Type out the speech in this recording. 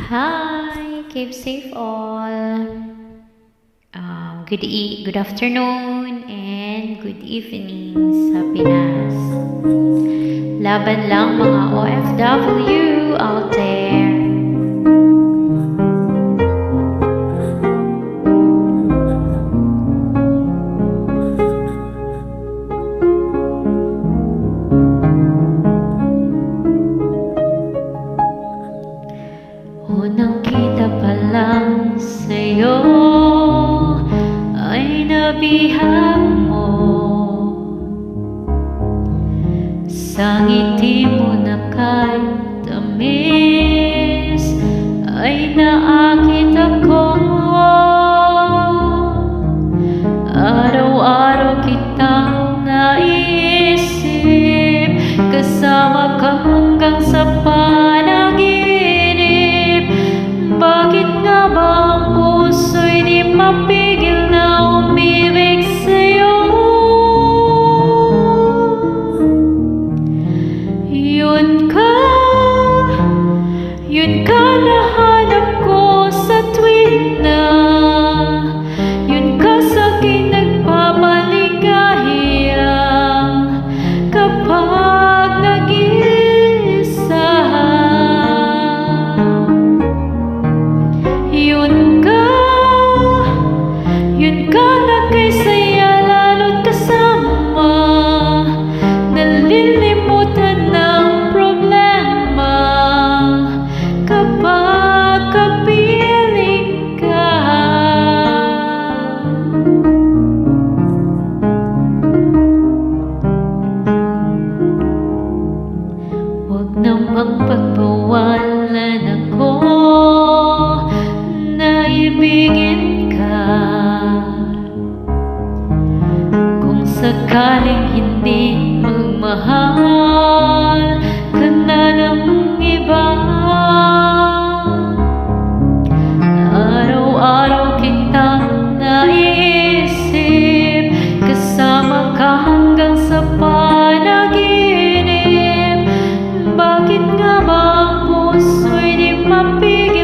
Hi, keep safe all. Good afternoon and good evening sa Pinas. Laban lang mga OFW out there. Unang kita pa lang sa'yo ay nabihag mo. Sa ngiti mo na kahit tamis ay naakit ako. Araw-araw kitang naisip, kasama ka hanggang sa panaginip. Bakit nga ba ang puso'y di mapigil na umibig sa'yo? Yun ka nahanap ko sa tuwing na yun ka sa'kin nagpapaligahiya kapag nag-iisa. Yun ka na kay saya lalo't kasama, nalilimutan ng problema kapag kapiling ka. Huwag namang pagbawalan ako na ibigin ka. Kung sakaling hindi magmahal ka na ng iba, araw-araw kitang naisip, kasama ka hanggang sa panaginip. Bakit nga ba ang puso'y di mapigil